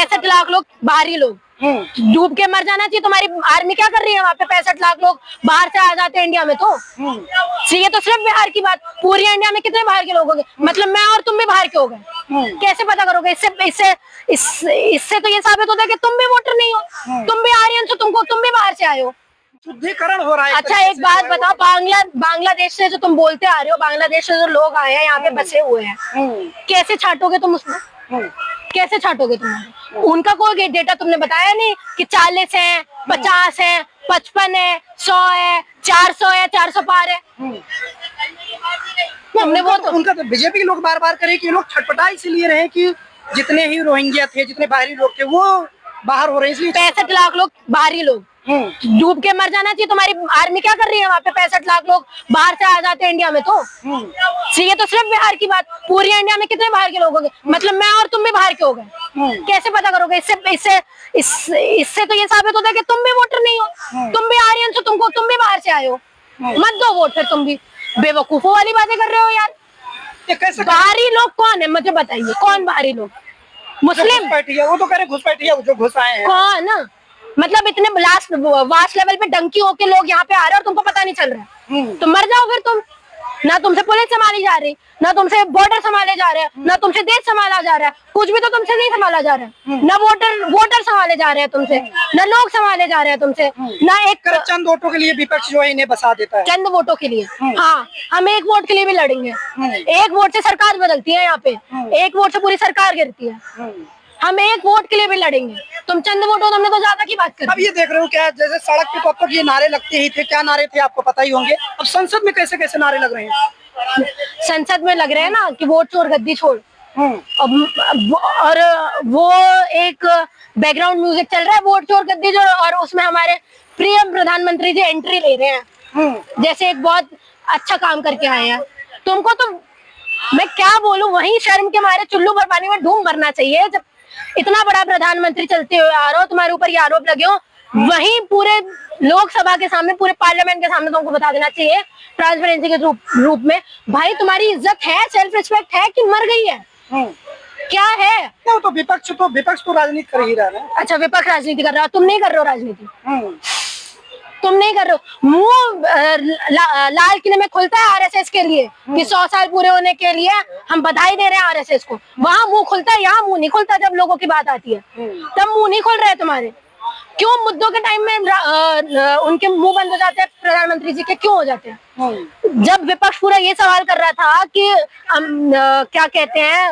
65 लाख लोग बाहरी लोग डूब के मर जाना चाहिए। तुम्हारी आर्मी क्या कर रही है वहाँ पे? 65 लाख लोग बाहर से आ जाते हैं इंडिया में तो ये तो सिर्फ बिहार की बात, पूरी इंडिया में कितने बाहर के लोग हो गए? मतलब मैं और तुम भी बाहर के हो गए, कैसे पता करोगे? इससे तो ये साबित होता है कि तुम भी वोटर नहीं हो, तुम भी आर्यन हो, तुम भी बाहर से आए हो। शुद्धिकरण हो रहा है। अच्छा एक बात बताओ, बांग्लादेश से जो तुम बोलते आ रहे हो, बांग्लादेश से जो लोग आए हैं यहाँ पे बसे हुए हैं, कैसे छाटोगे तुम उसमें? कैसे छाटोगे तुम? उनका कोई डेटा तुमने बताया नहीं कि 40 है, 50 है, 55 है, 100 है, 400 है, 400 पार है। हमने वो तो उनका तो बीजेपी के लोग बार बार करे कि लोग छटपटा इसलिए रहे कि जितने ही रोहिंग्या थे, जितने बाहरी लोग थे वो बाहर हो रहे हैं, इसलिए 65 लाख लोग बाहरी लोग डूब के मर जाना चाहिए। तुम्हारी आर्मी क्या कर रही है वहाँ पे? 65 लाख लोग बाहर से आ जाते हैं इंडिया में तो ये तो सिर्फ बिहार की बात, पूरी इंडिया में कितने बाहर के लोग हो गए? मतलब मैं और तुम भी बाहर के हो गए, कैसे पता करोगे? इससे तो ये साबित होता है कि तुम भी वोटर नहीं हो, तुम भी आर्यन हो, तुम भी बाहर से आए हो। मत दो वोट फिर, तुम भी बेवकूफों वाली बातें कर रहे हो यार। बाहरी लोग कौन है मुझे बताइए? कौन बाहरी लोग? मुस्लिम? वो तो कह रहे घुसपैठिया जो घुस आए हैं। कौन? मतलब इतने वास्ट लेवल पे डंकी होके लोग यहाँ पे आ रहे हैं और तुमको पता नहीं चल रहा है। तो मर जाओ फिर तुम। ना तुमसे पुलिस संभाली जा रही, ना तुमसे बॉर्डर संभाले जा रहे हैं, ना तुमसे देश संभाला जा रहा है, कुछ भी तो तुमसे नहीं संभाला जा रहा है। ना वोटर संभाले जा रहे हैं तुमसे, ना लोग संभाले जा रहे हैं तुमसे, ना एक चंद वोटों के लिए विपक्ष जो है इन्हें बसा देता है। चंद वोटों के लिए। हाँ, हम एक वोट के लिए भी लड़ेंगे। एक वोट से सरकार बदलती है यहाँ पे, एक वोट से पूरी सरकार गिरती है। हम एक वोट के लिए भी लड़ेंगे। तुम चंद वोट हो, तुमने तो ज्यादा की बात कर। अब ये देख रहे हो क्या, जैसे सड़क पे तो अब तक ये नारे लगते ही थे, क्या नारे थे आपको पता ही होंगे। अब संसद में कैसे कैसे नारे लग रहे हैं? संसद में लग रहे हैं ना कि वोट चोर गद्दी छोड़। और वो एक बैकग्राउंड म्यूजिक चल रहा है, वोट चोर गद्दी छोड़, और उसमें हमारे प्रिय प्रधानमंत्री जी एंट्री ले रहे हैं जैसे एक बहुत अच्छा काम करके आए हैं। तुमको तो मैं क्या बोलूं, वही शर्म के मारे चुल्लू भर पानी में ढूंढ भरना चाहिए। जब इतना बड़ा प्रधानमंत्री चलते हुए आ रहे हो, तुम्हारे ऊपर ये आरोप लगे हो, वहीं पूरे लोकसभा के सामने, पूरे पार्लियामेंट के सामने तुमको बता देना चाहिए ट्रांसपेरेंसी के रूप में, भाई तुम्हारी इज्जत है, सेल्फ रिस्पेक्ट है कि मर गई है? क्या है? तो विपक्ष तो राजनीति कर ही रहा है। अच्छा, विपक्ष राजनीति कर रहा है, तुम नहीं कर रहे हो राजनीति? तुम नहीं कर रहे हो। मुंह लाल किले में खुलता है आरएसएस के लिए कि 100 साल पूरे होने के लिए हम बधाई दे रहे हैं आरएसएस को, वहां मुंह खुलता है, यहाँ मुंह नहीं खुलता। जब लोगों की बात आती है तब मुंह नहीं खुल रहे तुम्हारे। क्यों मुद्दों के टाइम में उनके मुंह बंद हो जाते हैं प्रधानमंत्री जी के? क्यों हो जाते हैं? जब विपक्ष पूरा ये सवाल कर रहा था कि क्या कहते हैं,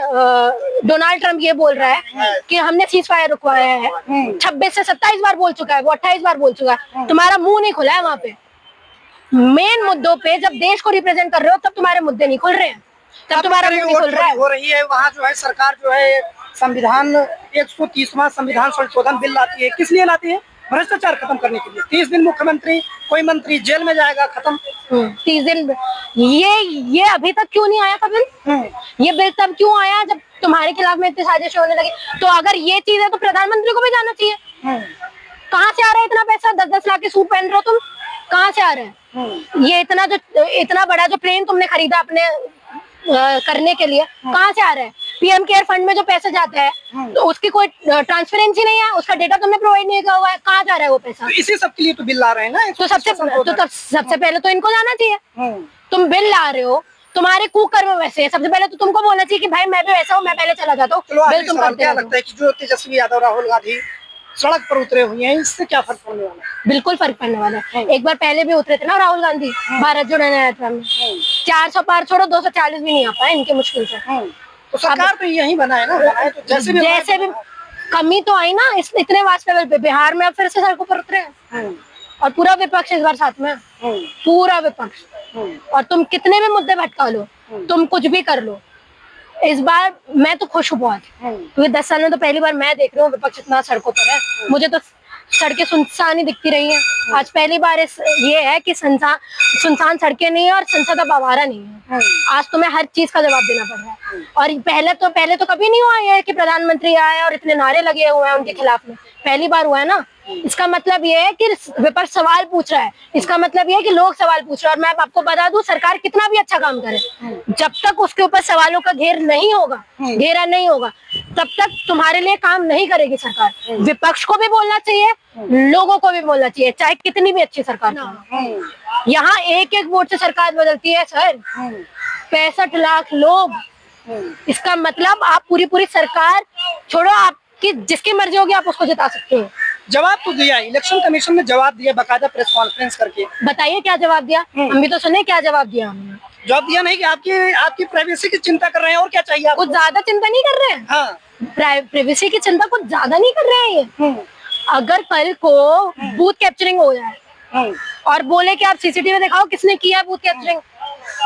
डोनाल्ड ट्रम्प ये बोल रहा है कि हमने सीज फायर रुकवाया है, 26 से 27 बार बोल चुका है, वो 28 बार बोल चुका है, तुम्हारा मुंह नहीं खुला है वहां पे। मेन मुद्दों पे जब देश को रिप्रेजेंट कर रहे हो तब तुम्हारे मुद्दे नहीं खुल रहे हैं, तब तुम्हारा मुंह नहीं खुल रहा है। हो रही है वहाँ जो है सरकार जो है संविधान 130वां संविधान संशोधन बिल लाती है। किस लिए लाती है? भ्रष्टाचार खत्म करने के लिए। 30 दिन मुख्यमंत्री, कोई मंत्री जेल में जाएगा, खत्म। 30 दिन ये अभी तक क्यों नहीं आया था बिल? ये बिल तब क्यों आया जब तुम्हारे खिलाफ में इतनी साजिश होने लगी? तो अगर ये चीज है तो प्रधानमंत्री को भी जाना चाहिए। कहाँ से आ रहा है इतना पैसा? 10-10 लाख के सूट पहन रहे हो तुम, कहाँ से आ रहे हैं? ये इतना बड़ा जो प्लेन तुमने खरीदा अपने करने के लिए, कहाँ से आ रहा है? पीएम केयर फंड में जो पैसा जाता है तो उसकी कोई ट्रांसपेरेंसी नहीं है, उसका डेटा तुमने प्रोवाइड नहीं किया हुआ है, कहाँ जा रहा है वो पैसा? तो इसी सब के लिए तो बिल ला रहे हैं ना। तो सबसे पहले तो इनको जाना चाहिए। तुम बिल ला रहे हो, तुम्हारे कुकर्म वैसे है, सबसे पहले तो तुमको बोलना चाहिए कि भाई मैं भी वैसा हूँ, मैं पहले चला जाता हूँ। बिल तुम करते क्या लगता है कि जो तेजस्वी यादव, राहुल गांधी सड़क पर उतरे हुए हैं, इससे क्या फर्क पड़ने वाला है? बिल्कुल फर्क पड़ने वाला है। एक बार पहले भी उतरे थे ना राहुल गांधी भारत जोड़ो यात्रा में, 400 पार छोड़ो 240 भी नहीं आ पाए इनके मुश्किल से। तो सरकार तो यही बनाए ना, बनाए तो जैसे भी कमी तो आई ना इतने वास्ट लेवल पे। बिहार में अब फिर से सड़कों पर उतरे हैं और पूरा विपक्ष इस बार साथ में, पूरा विपक्ष। और तुम कितने भी मुद्दे भटका लो, तुम कुछ भी कर लो, इस बार मैं तो खुश हूँ बहुत, क्योंकि 10 साल में तो पहली बार मैं देख रही हूँ विपक्ष इतना सड़कों पर है। मुझे तो सड़कें सुनसान ही दिखती रही हैं, आज पहली बार ये है कि सुनसान सड़कें नहीं है और संसद अब आवारा नहीं है। आज तुम्हें हर चीज का जवाब देना पड़ रहा है। और पहले तो कभी नहीं हुआ है कि प्रधानमंत्री आए और इतने नारे लगे हुए हैं उनके खिलाफ में, पहली बार हुआ है ना। इसका मतलब ये है कि विपक्ष सवाल पूछ रहा है, इसका मतलब ये है कि लोग सवाल पूछ रहे हैं। और मैं आपको बता दूं, सरकार कितना भी अच्छा काम करे, जब तक उसके ऊपर सवालों का घेरा नहीं होगा, तब तक तुम्हारे लिए काम नहीं करेगी सरकार। विपक्ष को भी बोलना चाहिए, लोगों को भी बोलना चाहिए, चाहे कितनी भी अच्छी सरकार हो। यहाँ एक एक वोट से सरकार बदलती है सर, 65 लाख लोग। इसका मतलब आप पूरी सरकार छोड़ो, आपकी जिसकी मर्जी होगी आप उसको जिता सकते हो। जवाब तो दिया, इलेक्शन कमीशन ने जवाब दिया बाकायदा प्रेस कॉन्फ्रेंस करके। बताइए क्या जवाब दिया, हम भी तो सुने क्या जवाब दिया हमने। जवाब दिया नहीं कि आपकी प्राइवेसी की चिंता कर रहे हैं, और क्या चाहिए आपको? कुछ ज्यादा चिंता नहीं कर रहे हैं। हाँ, प्राइवेसी की चिंता कुछ ज्यादा नहीं कर रहे हैं ये। अगर कल को बूथ कैप्चरिंग हो जाए और बोले कि आप सीसीटीवी दिखाओ किसने किया है बूथ कैप्चरिंग,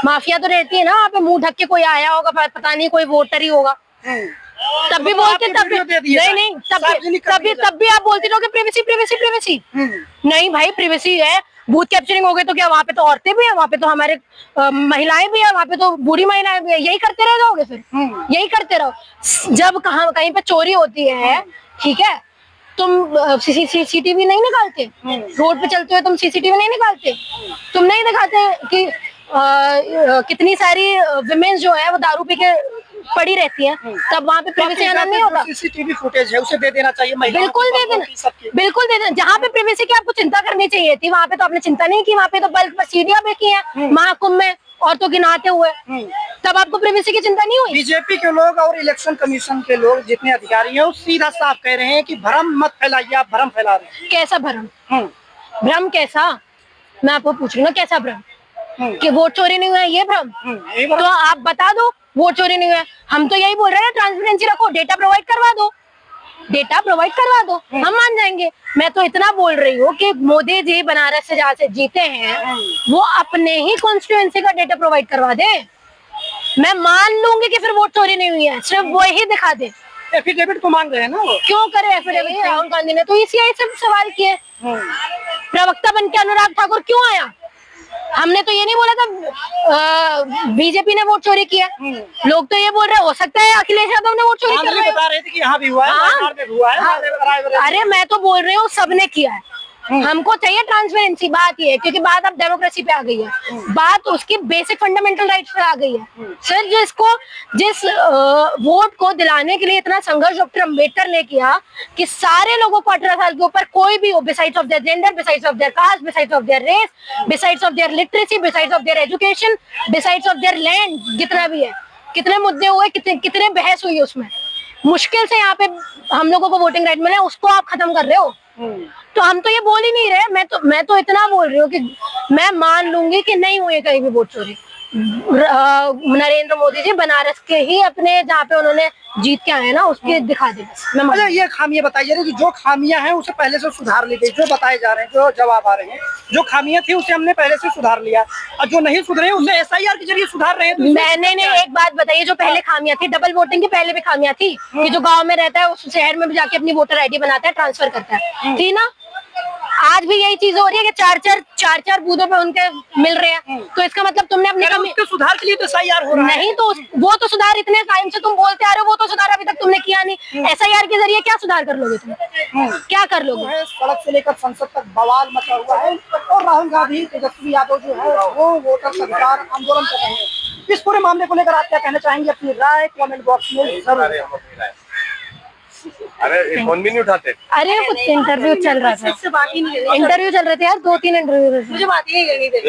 माफिया तो रहती है ना वहाँ पे, मुंह ढक के कोई आया होगा, पता नहीं कोई वोटर ही होगा, तब भी बोलते, तब भी आप बोलते रहोगे प्रिवेसी। नहीं भाई, प्रिवेसी है, बूथ कैप्चरिंग हो गई तो क्या वहाँ पे तो औरतें भी है, वहाँ पे तो हमारे महिलाएं भी है, वहाँ पे तो बूढ़ी महिलाएं भी है, यही करते रह जाओगे फिर? यही करते रहो। जब कहीं पे चोरी होती है, ठीक है, तुम सीसीटीवी नहीं निकालते, रोड पे चलते हुए तुम सीसीटीवी नहीं निकालते, तुम नहीं दिखाते कि कितनी सारी विमेन्स जो है वो दारू पी के पड़ी रहती हैं, तब वहाँ पे प्रिवेसी आना नहीं होता। सीसीटीवी फुटेज है उसे दे देना चाहिए, बिल्कुल दे देना, जहाँ पे प्रिवेसी की आपको चिंता करनी चाहिए थी वहाँ पे तो आपने चिंता नहीं की, वहाँ पे तो बल्क पर सीढ़ियां भी की हैं महाकुंभ में औरतों की नहाते हुए, तब आपको प्रिवेसी की चिंता नहीं हुई। बीजेपी के लोग और इलेक्शन कमीशन के लोग जितने अधिकारी हैं वो सीधा साफ कह रहे हैं कि भ्रम मत फैलाइए, आप भ्रम फैला रहे हैं। कैसा भ्रम? भ्रम कैसा? मैं आपको पूछ रही हूँ ना, कैसा भ्रम? कि वोट चोरी नहीं हुआ है ये भ्रम? तो आप बता दो वोट चोरी नहीं हुआ है। हम तो यही बोल रहे हैं, ट्रांसपेरेंसी रखो, डेटा प्रोवाइड करवा दो, हम मान जाएंगे। मैं तो इतना बोल रही हूँ कि मोदी जी बनारस से जहाँ से जीते हैं वो अपने ही कॉन्स्टिट्यूएंसी का डेटा प्रोवाइड करवा दे, मैं मान लूंगी कि फिर वोट चोरी नहीं हुई है, सिर्फ वो ही दिखा दे। एफिडेविट को मांग रहे हैं ना वो। क्यों करे एफिडेविट? राहुल गांधी ने तो ईसीआई से सवाल किए, प्रवक्ता बन के अनुराग ठाकुर क्यों आया? हमने तो ये नहीं बोला था बीजेपी ने वोट चोरी किया, लोग तो ये बोल रहे हो सकता है अखिलेश यादव ने वोट चोरी किया, बता रहे थे कि यहाँ भी हुआ है, अरे मैं तो बोल रही हूँ सबने किया है। हमको चाहिए ट्रांसपेरेंसी, बात ये है क्योंकि बात अब डेमोक्रेसी पे आ गई है, बात उसकी बेसिक फंडामेंटल राइट्स पे आ गई है। सर जिस वोट को दिलाने के लिए इतना संघर्ष डॉक्टर अम्बेडकर ने किया कि सारे लोगों को 18 साल के ऊपर कोई भी हो, besides of their gender, besides of their caste, besides of their race, besides of their literacy, besides of their education, besides of their land, जितना भी है, कितने मुद्दे हुए, कितने बहस हुई उसमें, मुश्किल से यहाँ पे हम लोगों को वोटिंग राइट मिला, उसको आप खत्म कर रहे हो। तो हम तो ये बोल ही नहीं रहे, मैं तो इतना बोल रही हूँ कि मैं मान लूंगी कि नहीं हुई कहीं भी वोट चोरी। नरेंद्र मोदी जी बनारस के ही अपने जहाँ पे उन्होंने जीत के आए ना उसके दिखा दे बस। अच्छा ये खामियां बताइए कि जो खामियां हैं उसे पहले से सुधार ली गई, जो बताए जा रहे हैं, जो जवाब आ रहे हैं, जो खामियां थी उसे हमने पहले से सुधार लिया, और जो नहीं सुधरे उसे एसआईआर के जरिए सुधार रहे हैं। नहीं, एक बात बताइए, जो पहले खामियां थी, डबल वोटिंग की पहले भी खामियां थी कि जो गाँव में रहता है उस शहर में भी जाके अपनी वोटर आईडी बनाता है, ट्रांसफर करता है, थी ना? आज भी यही चीज हो रही है कि चार बूथों पे उनके मिल रहे हैं, तो इसका मतलब तुमने अपने सुधार के लिए तो एसआईआर हो रहा है। नहीं तो वो तो सुधार इतने टाइम से तुम बोलते आ रहे हो, वो तो सुधार अभी तक तुमने किया नहीं। एसआईआर के जरिए क्या सुधार कर लोगे तुम? क्या कर लोगे? सड़क से लेकर संसद तक बवाल मचा हुआ है और राहुल गांधी, तेजस्वी यादव जो है वो वोटर अधिकार आंदोलन कर रहे हैं। इस पूरे मामले को लेकर आप क्या कहना चाहेंगे? अपनी राय कमेंट बॉक्स में जरूर। अरे फोन भी नहीं उठाते। अरे कुछ इंटरव्यू चल रहा था, इंटरव्यू चल रहे थे यार, 2-3 इंटरव्यू, मुझे बात ही नहीं करनी थी।